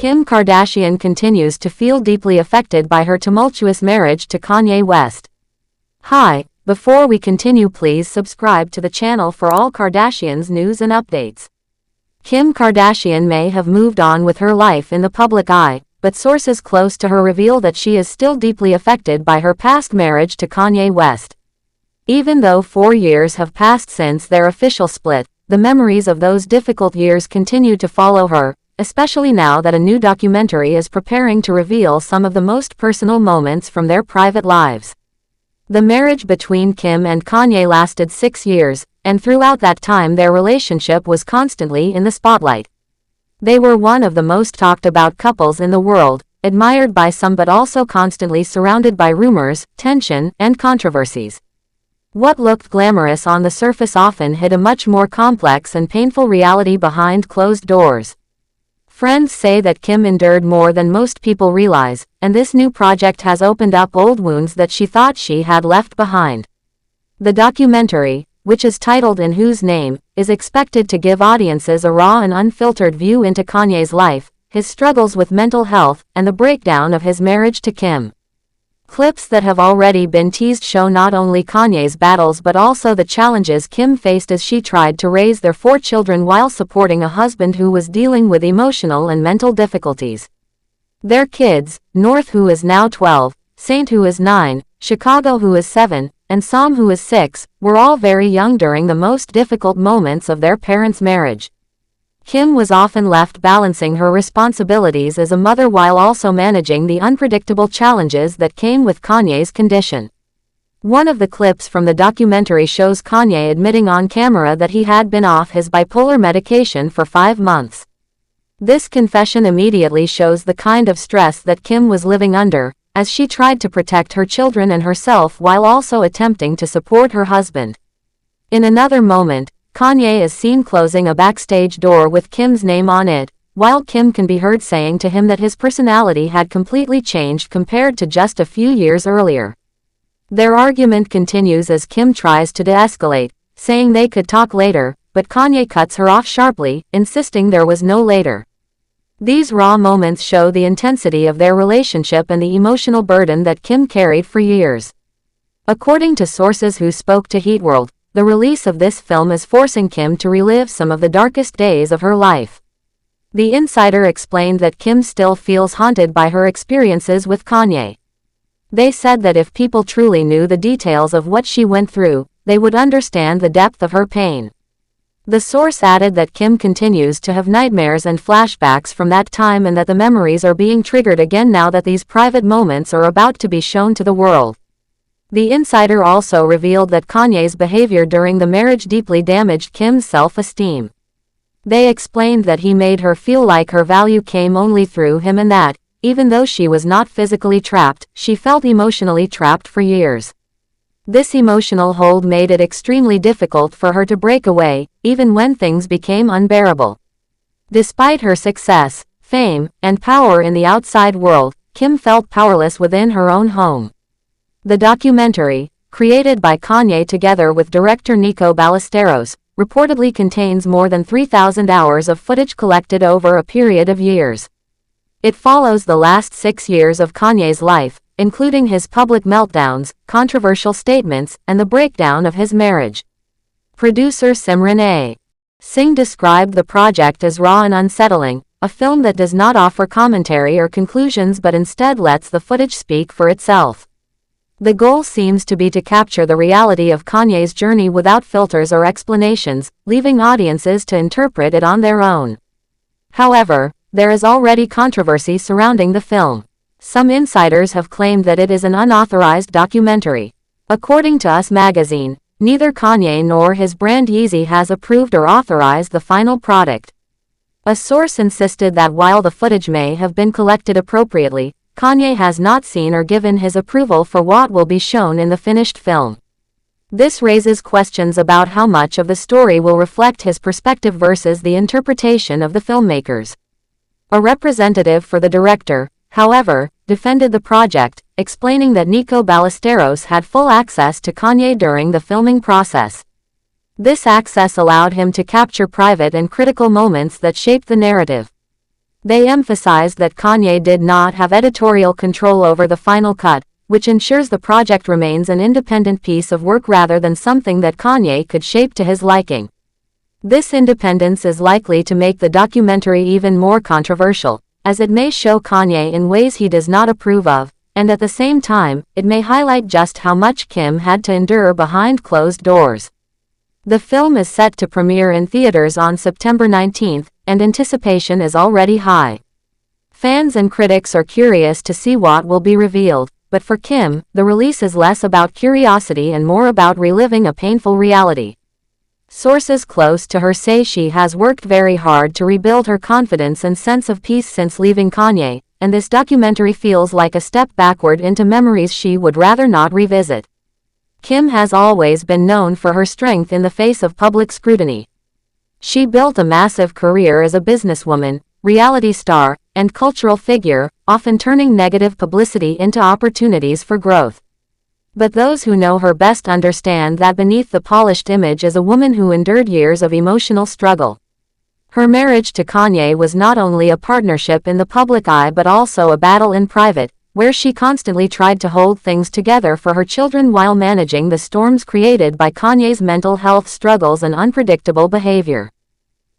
Kim Kardashian continues to feel deeply affected by her tumultuous marriage to Kanye West. Hi, before we continue, please subscribe to the channel for all Kardashians news and updates. Kim Kardashian may have moved on with her life in the public eye, but sources close to her reveal that she is still deeply affected by her past marriage to Kanye West. Even though 4 years have passed since their official split, the memories of those difficult years continue to follow her, especially now that a new documentary is preparing to reveal some of the most personal moments from their private lives. The marriage between Kim and Kanye lasted 6 years, and throughout that time their relationship was constantly in the spotlight. They were one of the most talked about couples in the world, admired by some but also constantly surrounded by rumors, tension, and controversies. What looked glamorous on the surface often hid a much more complex and painful reality behind closed doors. Friends say that Kim endured more than most people realize, and this new project has opened up old wounds that she thought she had left behind. The documentary, which is titled In Whose Name, is expected to give audiences a raw and unfiltered view into Kanye's life, his struggles with mental health, and the breakdown of his marriage to Kim. Clips that have already been teased show not only Kanye's battles but also the challenges Kim faced as she tried to raise their 4 children while supporting a husband who was dealing with emotional and mental difficulties. Their kids, North, who is now 12, Saint, who is 9, Chicago, who is 7, and Sam, who is 6, were all very young during the most difficult moments of their parents' marriage. Kim was often left balancing her responsibilities as a mother while also managing the unpredictable challenges that came with Kanye's condition. One of the clips from the documentary shows Kanye admitting on camera that he had been off his bipolar medication for 5 months. This confession immediately shows the kind of stress that Kim was living under, as she tried to protect her children and herself while also attempting to support her husband. In another moment, Kanye is seen closing a backstage door with Kim's name on it, while Kim can be heard saying to him that his personality had completely changed compared to just a few years earlier. Their argument continues as Kim tries to de-escalate, saying they could talk later, but Kanye cuts her off sharply, insisting there was no later. These raw moments show the intensity of their relationship and the emotional burden that Kim carried for years. According to sources who spoke to Heat World, the release of this film is forcing Kim to relive some of the darkest days of her life. The insider explained that Kim still feels haunted by her experiences with Kanye. They said that if people truly knew the details of what she went through, they would understand the depth of her pain. The source added that Kim continues to have nightmares and flashbacks from that time and that the memories are being triggered again now that these private moments are about to be shown to the world. The insider also revealed that Kanye's behavior during the marriage deeply damaged Kim's self-esteem. They explained that he made her feel like her value came only through him and that, even though she was not physically trapped, she felt emotionally trapped for years. This emotional hold made it extremely difficult for her to break away, even when things became unbearable. Despite her success, fame, and power in the outside world, Kim felt powerless within her own home. The documentary, created by Kanye together with director Nico Ballesteros, reportedly contains more than 3,000 hours of footage collected over a period of years. It follows the last 6 years of Kanye's life, including his public meltdowns, controversial statements, and the breakdown of his marriage. Producer Simran A. Singh described the project as raw and unsettling, a film that does not offer commentary or conclusions but instead lets the footage speak for itself. The goal seems to be to capture the reality of Kanye's journey without filters or explanations, leaving audiences to interpret it on their own. However, there is already controversy surrounding the film. Some insiders have claimed that it is an unauthorized documentary. According to Us magazine, neither Kanye nor his brand Yeezy has approved or authorized the final product. A source insisted that while the footage may have been collected appropriately, Kanye has not seen or given his approval for what will be shown in the finished film. This raises questions about how much of the story will reflect his perspective versus the interpretation of the filmmakers. A representative for the director, however, defended the project, explaining that Nico Ballesteros had full access to Kanye during the filming process. This access allowed him to capture private and critical moments that shaped the narrative. They emphasized that Kanye did not have editorial control over the final cut, which ensures the project remains an independent piece of work rather than something that Kanye could shape to his liking. This independence is likely to make the documentary even more controversial, as it may show Kanye in ways he does not approve of, and at the same time, it may highlight just how much Kim had to endure behind closed doors. The film is set to premiere in theaters on September 19, and anticipation is already high. Fans and critics are curious to see what will be revealed, but for Kim, the release is less about curiosity and more about reliving a painful reality. Sources close to her say she has worked very hard to rebuild her confidence and sense of peace since leaving Kanye, and this documentary feels like a step backward into memories she would rather not revisit. Kim has always been known for her strength in the face of public scrutiny. She built a massive career as a businesswoman, reality star, and cultural figure, often turning negative publicity into opportunities for growth. But those who know her best understand that beneath the polished image is a woman who endured years of emotional struggle. Her marriage to Kanye was not only a partnership in the public eye but also a battle in private, where she constantly tried to hold things together for her children while managing the storms created by Kanye's mental health struggles and unpredictable behavior.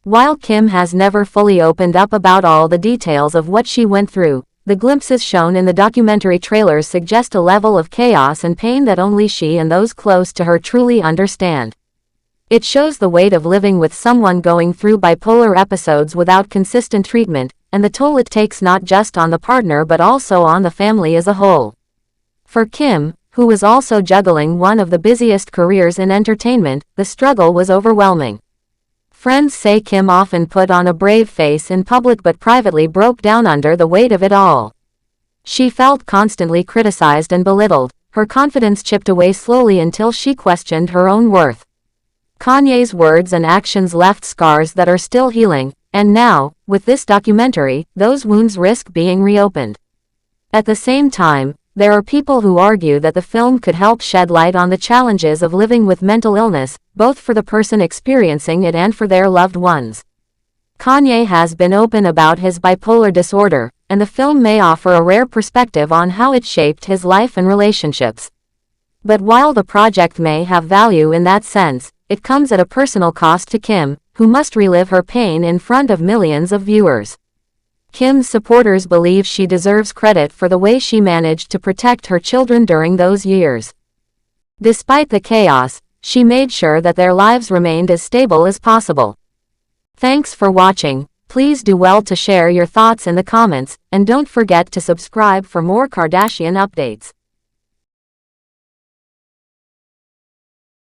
While Kim has never fully opened up about all the details of what she went through, the glimpses shown in the documentary trailers suggest a level of chaos and pain that only she and those close to her truly understand. It shows the weight of living with someone going through bipolar episodes without consistent treatment, and the toll it takes not just on the partner but also on the family as a whole. For Kim, who was also juggling one of the busiest careers in entertainment, the struggle was overwhelming. Friends say Kim often put on a brave face in public but privately broke down under the weight of it all. She felt constantly criticized and belittled, her confidence chipped away slowly until she questioned her own worth. Kanye's words and actions left scars that are still healing, and now, with this documentary, those wounds risk being reopened. At the same time, there are people who argue that the film could help shed light on the challenges of living with mental illness, both for the person experiencing it and for their loved ones. Kanye has been open about his bipolar disorder, and the film may offer a rare perspective on how it shaped his life and relationships. But while the project may have value in that sense, it comes at a personal cost to Kim, who must relive her pain in front of millions of viewers. Kim's supporters believe she deserves credit for the way she managed to protect her children during those years. Despite the chaos, she made sure that their lives remained as stable as possible. Thanks for watching. Please do well to share your thoughts in the comments, and don't forget to subscribe for more Kardashian updates.